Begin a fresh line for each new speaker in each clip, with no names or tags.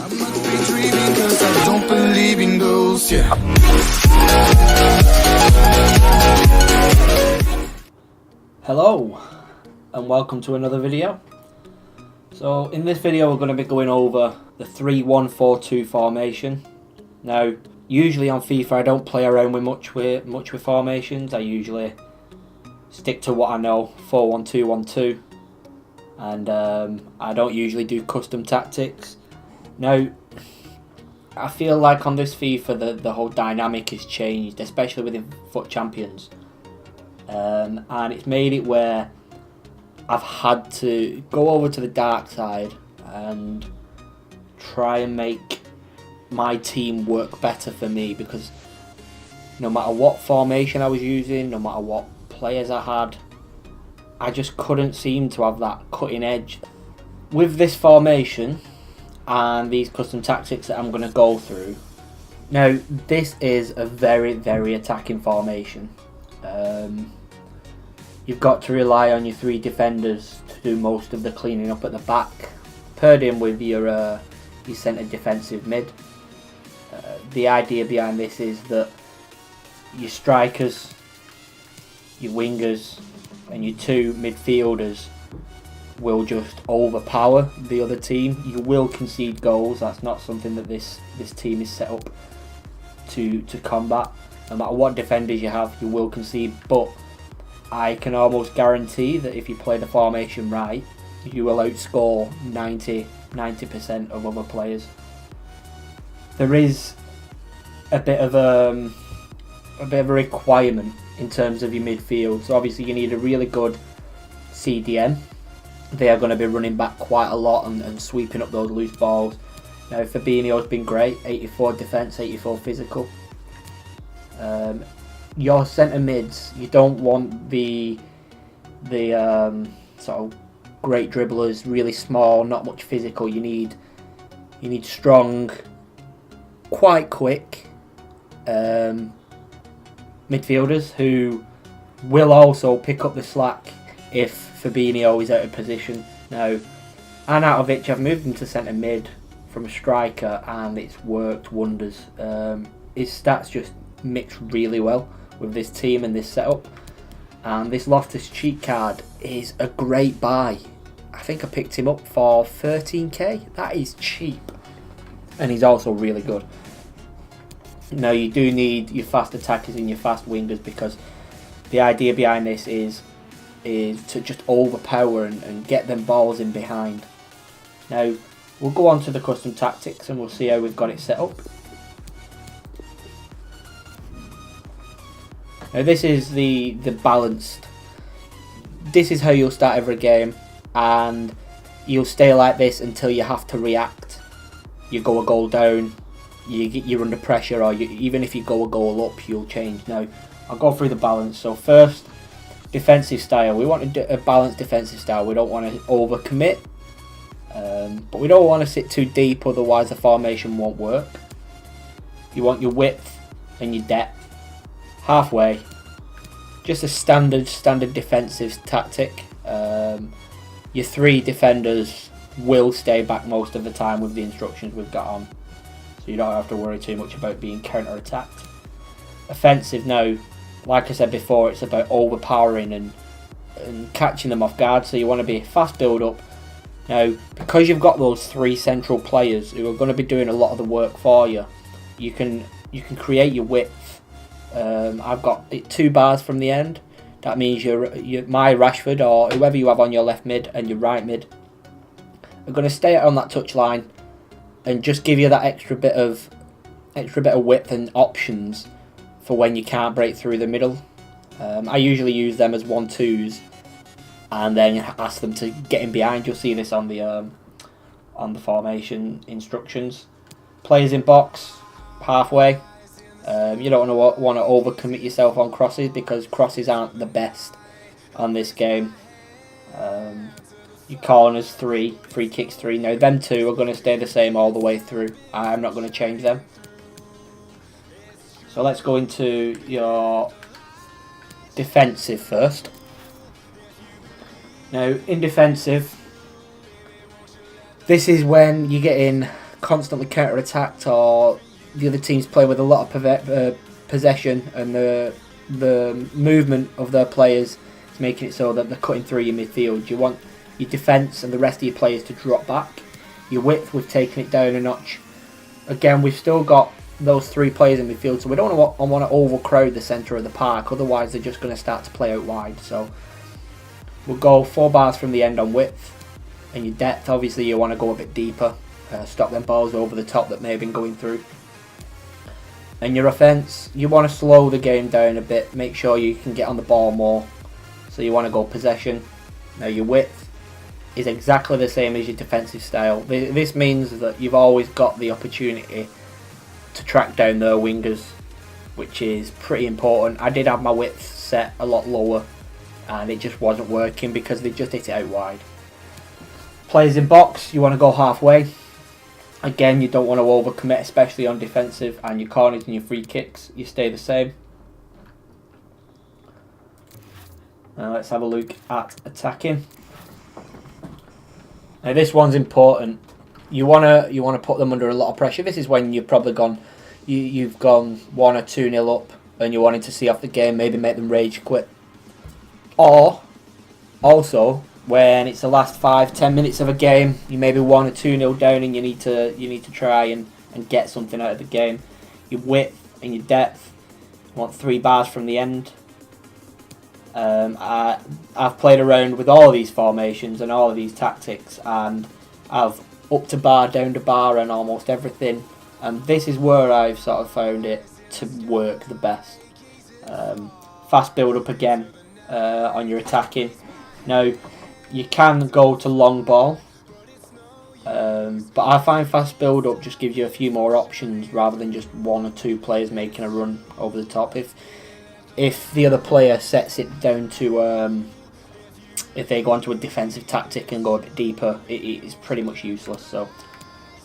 Dreaming 'cause I don't believe in ghosts, yeah.
Hello and welcome to another video. So in this video we're going to be going over the 3-1-4-2 formation. Now usually on FIFA I don't play around with much with formations. I usually stick to what I know, 4-1-2-1-2, and I don't usually do custom tactics. Now I feel like on this FIFA the whole dynamic has changed, especially within FUT Champions. And it's made it where I've had to go over to the dark side and try and make my team work better for me, because no matter what formation I was using, no matter what players I had, I just couldn't seem to have that cutting edge. With this formation and these custom tactics that I'm going to go through, now this is a very attacking formation. You've got to rely on your three defenders to do most of the cleaning up at the back, paired in with your centre defensive mid. The idea behind this is that your strikers, your wingers and your two midfielders will just overpower the other team. You will concede goals. That's not something that this team is set up to combat. No matter what defenders you have, you will concede, but I can almost guarantee that if you play the formation right, you will outscore 90% of other players. There is a bit of a requirement in terms of your midfield. So obviously you need a really good CDM. They are going to be running back quite a lot and sweeping up those loose balls. Now Fabinho's been great, 84 defence, 84 physical. Your centre mids, you don't want the sort of great dribblers, really small, not much physical. You need strong, quite quick midfielders who will also pick up the slack if Fabinho is out of position. Now, Arnautovic, I've moved him to centre mid from a striker and it's worked wonders. His stats just mix really well with this team and this setup, and this Loftus-Cheek card is a great buy. I think I picked him up for 13k. That is cheap, and he's also really good. Now you do need your fast attackers and your fast wingers, because the idea behind this is to just overpower and get them balls in behind. Now we'll go on to the custom tactics and we'll see how we've got it set up. Now this is the balanced. This is how you'll start every game, and you'll stay like this until you have to react. You go a goal down, you're under pressure, or even if you go a goal up, you'll change. Now I'll go through the balance. So first, defensive style. We want a balanced defensive style. We don't want to overcommit, but we don't want to sit too deep, otherwise the formation won't work. You want your width and your depth halfway. Just a standard defensive tactic. Your three defenders will stay back most of the time with the instructions we've got on, so you don't have to worry too much about being counter-attacked. Offensive, now, like I said before, it's about overpowering and catching them off guard, so you want to be fast build-up. Now, because you've got those three central players who are going to be doing a lot of the work for you, you can create your width. I've got 2 bars from the end. That means my Rashford or whoever you have on your left mid and your right mid are going to stay on that touch line and just give you that extra bit of width and options for when you can't break through the middle. I usually use them as 1-2s and then ask them to get in behind. You'll see this on the formation instructions. Players in box, halfway. You don't want to overcommit yourself on crosses, because crosses aren't the best on this game. Your corners 3, free kicks 3. Now them 2 are going to stay the same all the way through. I'm not going to change them. So let's go into your defensive first. Now in defensive, this is when you get in constantly counter-attacked, or the other teams play with a lot of possession, and the movement of their players is making it so that they're cutting through your midfield. You want your defence and the rest of your players to drop back. Your width, we've taken it down a notch. Again, we've still got those 3 players in midfield, so we don't want to overcrowd the centre of the park, otherwise they're just going to start to play out wide. So we'll go 4 bars from the end on width, and your depth, obviously you want to go a bit deeper, stop them balls over the top that may have been going through. And your offence, you want to slow the game down a bit, make sure you can get on the ball more, so you want to go possession. Now your width is exactly the same as your defensive style. This means that you've always got the opportunity to track down their wingers, which is pretty important. I did have my width set a lot lower and it just wasn't working because they just hit it out wide. Players in box, you want to go halfway. Again, you don't want to overcommit, especially on defensive, and your corners and your free kicks, you stay the same. Now let's have a look at attacking. Now this one's important. You wanna put them under a lot of pressure. This is when you've probably gone, you've gone 1 or 2-0 up, and you're wanting to see off the game, maybe make them rage quit. Or also when it's the last 5-10 minutes of a game, you may be 1 or 2-0 down, and you need to try and get something out of the game. Your width and your depth, you want 3 bars from the end. I've played around with all of these formations and all of these tactics, and I've up to bar, down to bar, and almost everything. And this is where I've sort of found it to work the best. Fast build up again on your attacking. Now you can go to long ball, but I find fast build up just gives you a few more options rather than just 1 or 2 players making a run over the top. If the other player sets it down to, if they go onto a defensive tactic and go a bit deeper, it's pretty much useless. So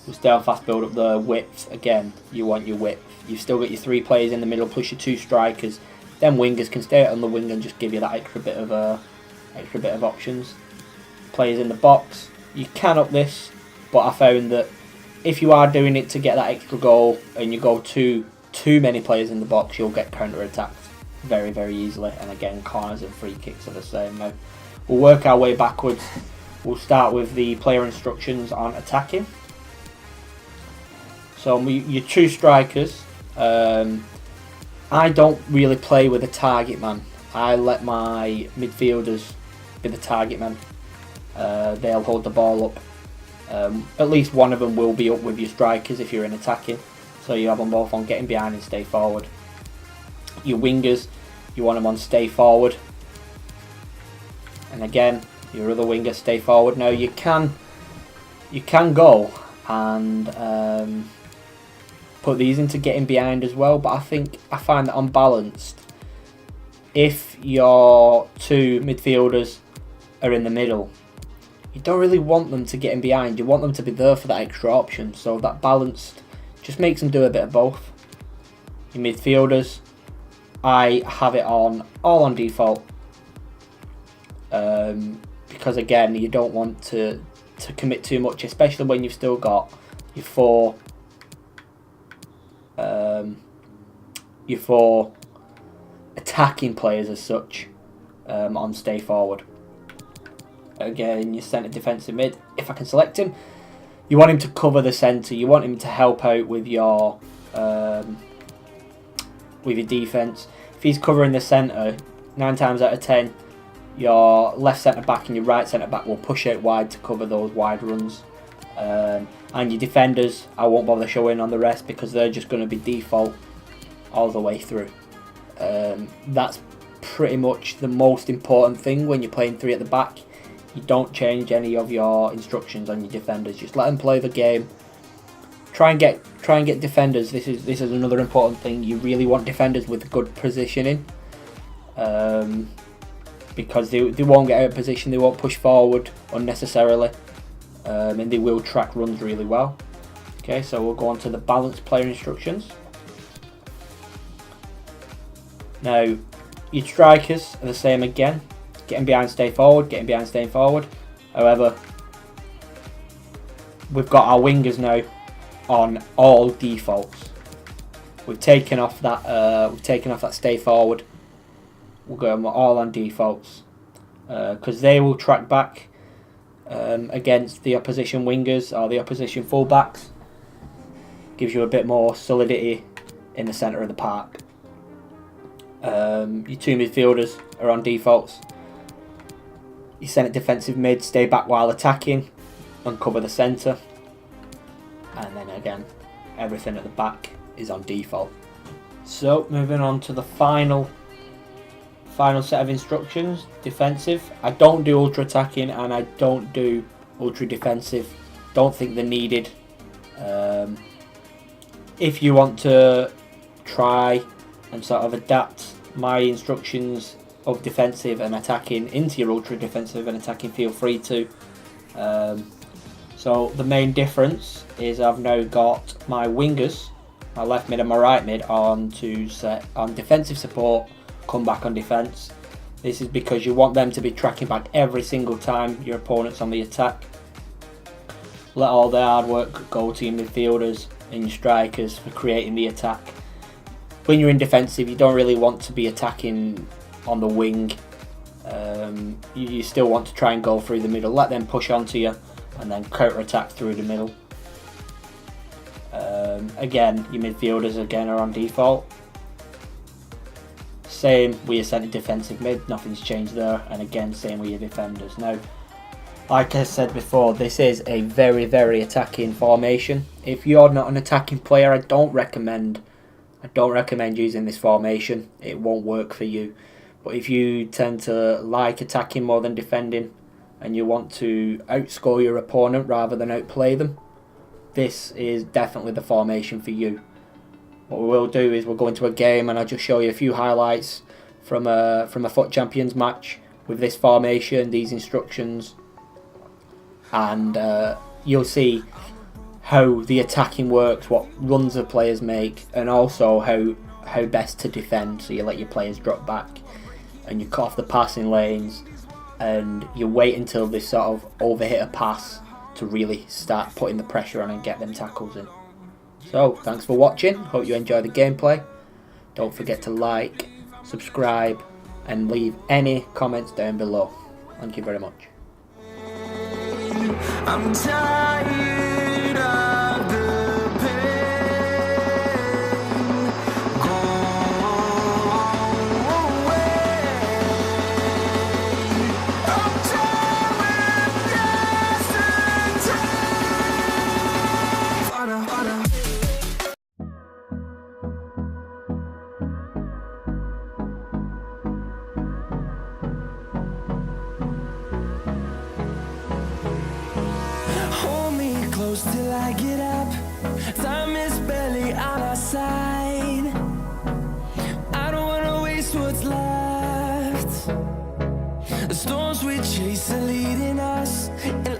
we'll stay on fast build up. The width, again, you want your width. You've still got your 3 players in the middle plus your 2 strikers. Then wingers can stay out on the wing and just give you that extra bit of options. Players in the box, you can up this, but I found that if you are doing it to get that extra goal and you go too many players in the box, you'll get counter attacked very, very easily. And again, corners and free kicks are the same. Now we'll work our way backwards. We'll start with the player instructions on attacking. So your 2 strikers, I don't really play with a target man. I let my midfielders be the target man. They'll hold the ball up. At least one of them will be up with your strikers if you're in attacking. So you have them both on getting behind and stay forward. Your wingers, you want them on stay forward. And again, your other winger stay forward. Now you can go and put these into getting behind as well, but I find that unbalanced. If your 2 midfielders are in the middle, you don't really want them to get in behind. You want them to be there for that extra option. So that balanced just makes them do a bit of both. Your midfielders, I have it on all on default, because again, you don't want to commit too much, especially when you've still got your 4 attacking players as such on stay forward. Again, your centre defensive mid, if I can select him, you want him to cover the centre. You want him to help out with your defence. If he's covering the centre, 9 times out of 10, your left centre back and your right centre back will push out wide to cover those wide runs. And your defenders, I won't bother showing on the rest because they're just going to be default all the way through. That's pretty much the most important thing when you're playing 3 at the back. You don't change any of your instructions on your defenders. Just let them play the game. Try and get defenders. This is another important thing. You really want defenders with good positioning, because they won't get out of position. They won't push forward unnecessarily, and they will track runs really well. Okay, so we'll go on to the balanced player instructions. Now, your strikers are the same again. Getting behind, stay forward, getting behind, staying forward. However, we've got our wingers now. on all defaults. We've taken off that. Stay forward. We're going all on defaults because they will track back against the opposition wingers or the opposition fullbacks. Gives you a bit more solidity in the centre of the park. Your two midfielders are on defaults. Your centre defensive mid stay back while attacking and cover the centre. And then again, everything at the back is on default. So moving on to the final set of instructions, defensive. I don't do ultra attacking and I don't do ultra defensive. Don't think they're needed. If you want to try and sort of adapt my instructions of defensive and attacking into your ultra defensive and attacking, feel free to. So the main difference is I've now got my wingers, my left mid and my right mid, on defensive support, come back on defence. This is because you want them to be tracking back every single time your opponent's on the attack. Let all the hard work go to your midfielders and your strikers for creating the attack. When you're in defensive, you don't really want to be attacking on the wing. You still want to try and go through the middle, let them push onto you and then counter attack through the middle. Again, your midfielders are on default. Same with your centre defensive mid, nothing's changed there, and again same with your defenders. Now, like I said before, this is a very, very attacking formation. If you're not an attacking player, I don't recommend using this formation. It won't work for you. But if you tend to like attacking more than defending and you want to outscore your opponent rather than outplay them, this is definitely the formation for you. What we will do is we'll go into a game and I'll just show you a few highlights from a FUT Champions match with this formation, these instructions, and you'll see how the attacking works, what runs the players make, and also how best to defend. So you let your players drop back and you cut off the passing lanes and you wait until they sort of overhit a pass to really start putting the pressure on and get them tackles in. So thanks for watching, hope you enjoy the gameplay. Don't forget to like, subscribe and leave any comments down below. Thank you very much.
I'm tired of the pain. Go away. I'm tired of yesterday. Hold me close till I get up. Time is barely on our side. I don't wanna waste what's left. The storms we chase are leading us. And